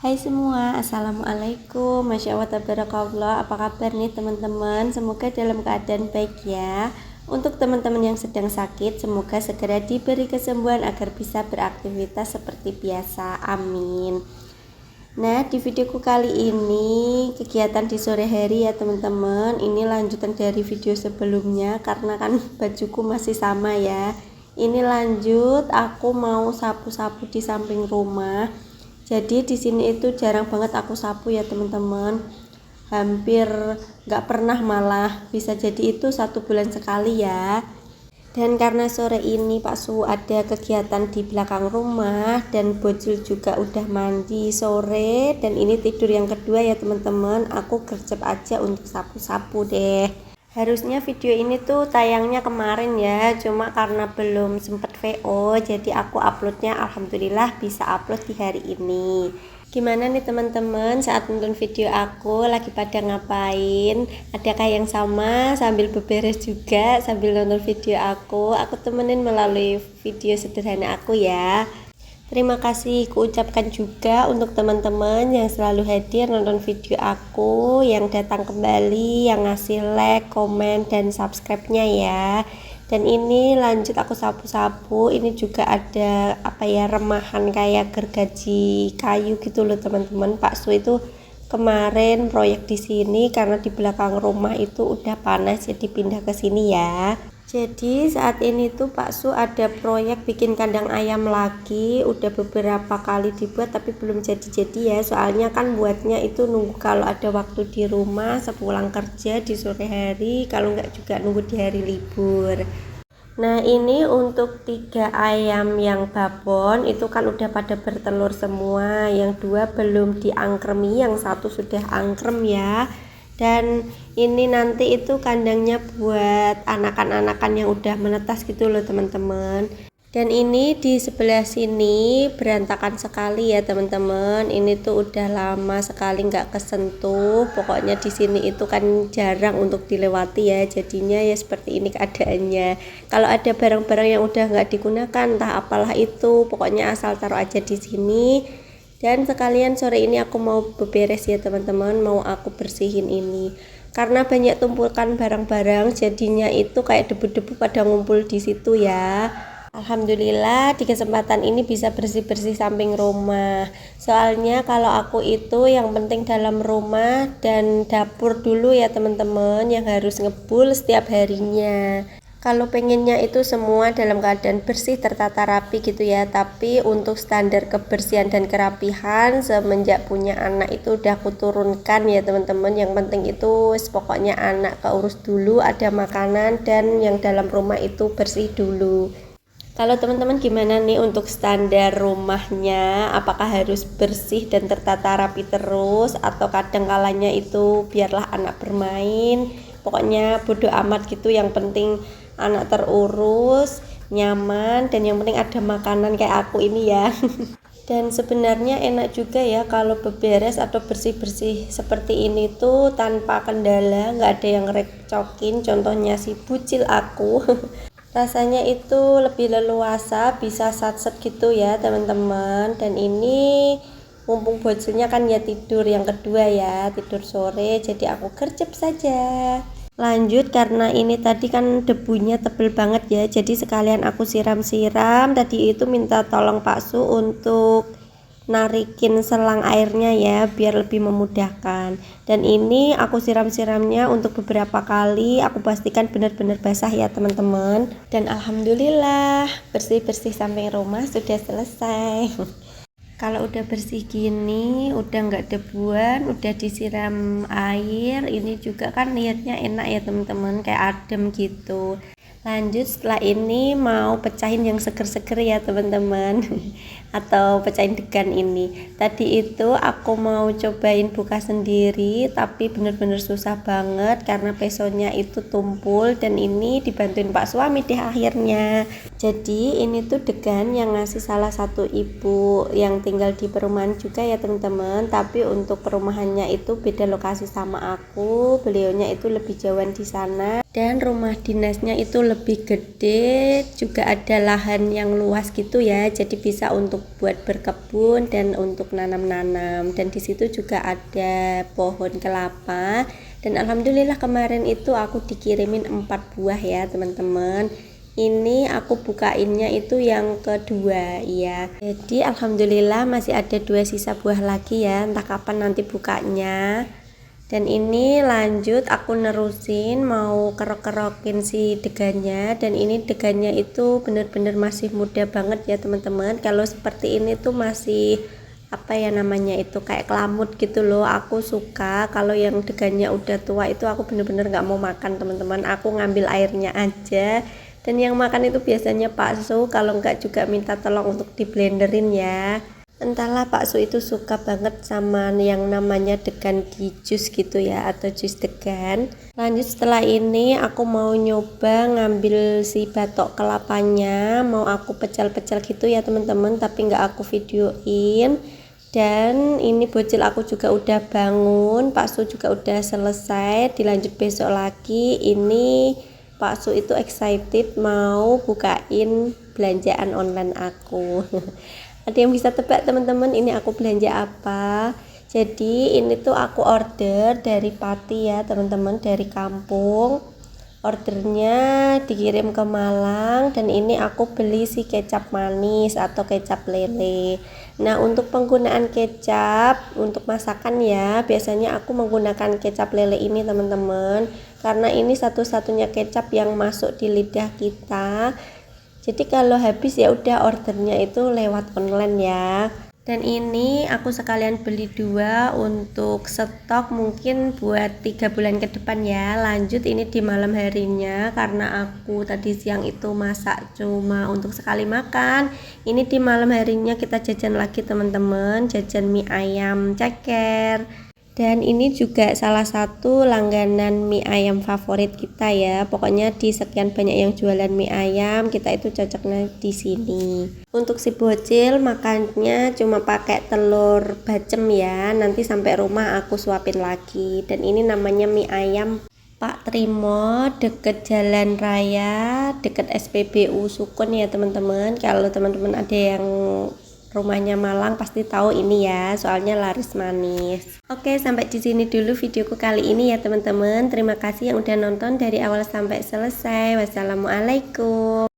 Hai semua, Assalamualaikum. Masya Allah, tabarakallah. Apa kabar nih teman-teman? Semoga dalam keadaan baik ya. Untuk teman-teman yang sedang sakit, semoga segera diberi kesembuhan agar bisa beraktivitas seperti biasa. Amin. Nah, di videoku kali ini kegiatan di sore hari ya teman-teman. Ini lanjutan dari video sebelumnya karena kan bajuku masih sama ya. Ini lanjut, aku mau sapu-sapu di samping rumah. Jadi di sini itu jarang banget aku sapu ya teman-teman. Hampir nggak pernah, malah bisa jadi itu 1 bulan sekali ya. Dan karena sore ini Pak Su ada kegiatan di belakang rumah dan Bocil juga udah mandi sore dan ini tidur yang kedua ya teman-teman, aku gercep aja untuk sapu-sapu deh. Harusnya video ini tuh tayangnya kemarin ya, cuma karena belum sempet VO jadi aku uploadnya alhamdulillah bisa upload di hari ini. Gimana nih teman-teman saat nonton video aku lagi pada ngapain? Adakah yang sama sambil beberes juga sambil nonton video aku temenin melalui video sederhana aku ya. Terima kasih kuucapkan juga untuk teman-teman yang selalu hadir nonton video aku, yang datang kembali, yang ngasih like, komen, dan subscribe-nya ya. Dan ini lanjut aku sapu-sapu, ini juga ada remahan kayak gergaji kayu gitu loh teman-teman. Pak Su itu kemarin proyek di sini karena di belakang rumah itu udah panas jadi pindah ke sini ya. Jadi saat ini tuh Pak Su ada proyek bikin kandang ayam lagi, udah beberapa kali dibuat tapi belum jadi-jadi ya, soalnya kan buatnya itu nunggu kalau ada waktu di rumah sepulang kerja di sore hari, kalau nggak juga nunggu di hari libur. Nah ini untuk 3 ayam yang babon itu kan udah pada bertelur semua, yang 2 belum diangkremi, yang 1 sudah angkrem ya. Dan ini nanti itu kandangnya buat anakan-anakan yang udah menetas gitu loh teman-teman. Dan ini di sebelah sini berantakan sekali ya teman-teman. Ini tuh udah lama sekali nggak kesentuh. Pokoknya di sini itu kan jarang untuk dilewati ya. Jadinya ya seperti ini keadaannya. Kalau ada barang-barang yang udah nggak digunakan, entah apalah itu, pokoknya asal taruh aja di sini. Dan sekalian sore ini aku mau beberes ya teman-teman, mau aku bersihin ini. Karena banyak tumpukan barang-barang, jadinya itu kayak debu-debu pada ngumpul di situ ya. Alhamdulillah di kesempatan ini bisa bersih-bersih samping rumah. Soalnya kalau aku itu yang penting dalam rumah dan dapur dulu ya teman-teman, yang harus ngebul setiap harinya. Kalau pengennya itu semua dalam keadaan bersih, tertata rapi gitu ya. Tapi untuk standar kebersihan dan kerapihan semenjak punya anak itu udah aku turunkan ya teman-teman. Yang penting itu pokoknya anak keurus dulu, ada makanan, dan yang dalam rumah itu bersih dulu. Kalau teman-teman gimana nih untuk standar rumahnya? Apakah harus bersih dan tertata rapi terus, atau kadang kalanya itu biarlah anak bermain? Pokoknya bodo amat gitu, yang penting anak terurus, nyaman, dan yang penting ada makanan kayak aku ini ya. Dan sebenarnya enak juga ya kalau beberes atau bersih-bersih seperti ini tuh tanpa kendala, nggak ada yang recokin. Contohnya si Bucil aku. Rasanya itu lebih leluasa, bisa satset gitu ya teman-teman. Dan ini mumpung Bocilnya kan ya tidur yang kedua ya, tidur sore, jadi aku gercep saja. Lanjut, karena ini tadi kan debunya tebel banget ya, jadi sekalian aku siram-siram. Tadi itu minta tolong Pak Su untuk narikin selang airnya ya, biar lebih memudahkan. Dan ini aku siram-siramnya untuk beberapa kali, aku pastikan benar-benar basah ya teman-teman. Dan alhamdulillah bersih-bersih samping rumah sudah selesai. Kalau udah bersih gini, udah nggak debuan, udah disiram air, ini juga kan lihatnya enak ya teman-teman, kayak adem gitu. Lanjut setelah ini mau pecahin yang seger-seger ya teman-teman. Atau pecahin degan ini. Tadi itu aku mau cobain buka sendiri tapi bener-bener susah banget karena pesonya itu tumpul, dan ini dibantuin Pak Suami deh akhirnya. Jadi ini tuh degan yang ngasih salah satu ibu yang tinggal di perumahan juga ya teman-teman, tapi untuk perumahannya itu beda lokasi sama aku, beliaunya itu lebih jauhan di sana. Dan rumah dinasnya itu lebih gede, juga ada lahan yang luas gitu ya, jadi bisa untuk buat berkebun dan untuk nanam-nanam. Dan di situ juga ada pohon kelapa. Dan alhamdulillah kemarin itu aku dikirimin 4 buah ya teman-teman. Ini aku bukainnya itu yang kedua ya. Jadi alhamdulillah masih ada 2 sisa buah lagi ya, entah kapan nanti bukanya. Dan ini lanjut aku nerusin mau kerok-kerokin si degannya, dan ini degannya itu bener-bener masih muda banget ya teman-teman. Kalau seperti ini tuh masih apa ya namanya itu kayak kelamut gitu loh, aku suka. Kalau yang degannya udah tua itu aku bener-bener nggak mau makan teman-teman, aku ngambil airnya aja. Dan yang makan itu biasanya Pak Su, kalau nggak juga minta tolong untuk di blenderin ya. Entahlah Pak Su itu suka banget sama yang namanya degan di jus gitu ya, atau jus degan. Lanjut setelah ini aku mau nyoba ngambil si batok kelapanya, mau aku pecel-pecel gitu ya teman-teman, tapi nggak aku videoin. Dan ini bocil aku juga udah bangun, Pak Su juga udah selesai, dilanjut besok lagi. Ini Pak Su itu excited mau bukain belanjaan online aku. Ada yang bisa tebak teman-teman ini aku belanja apa? Jadi ini tuh aku order dari Pati ya teman-teman, dari kampung. Ordernya dikirim ke Malang, dan ini aku beli si kecap manis atau kecap lele. Nah, untuk penggunaan kecap untuk masakan ya, biasanya aku menggunakan kecap lele ini teman-teman, karena ini satu-satunya kecap yang masuk di lidah kita. Jadi kalau habis ya udah ordernya itu lewat online ya. Dan ini aku sekalian beli 2 untuk stok mungkin buat 3 bulan ke depan ya. Lanjut ini di malam harinya, karena aku tadi siang itu masak cuma untuk sekali makan. Ini di malam harinya kita jajan lagi teman-teman, jajan mie ayam ceker. Dan ini juga salah satu langganan mie ayam favorit kita ya. Pokoknya di sekian banyak yang jualan mie ayam, kita itu cocoknya di sini. Untuk si bocil makannya cuma pakai telur bacem ya. Nanti sampai rumah aku suapin lagi. Dan ini namanya mie ayam Pak Trimo, deket jalan raya, deket SPBU Sukun ya teman-teman. Kalau teman-teman ada yang rumahnya Malang pasti tahu ini ya, soalnya laris manis. Oke, sampai di sini dulu videoku kali ini ya teman-teman. Terima kasih yang udah nonton dari awal sampai selesai. Wassalamualaikum.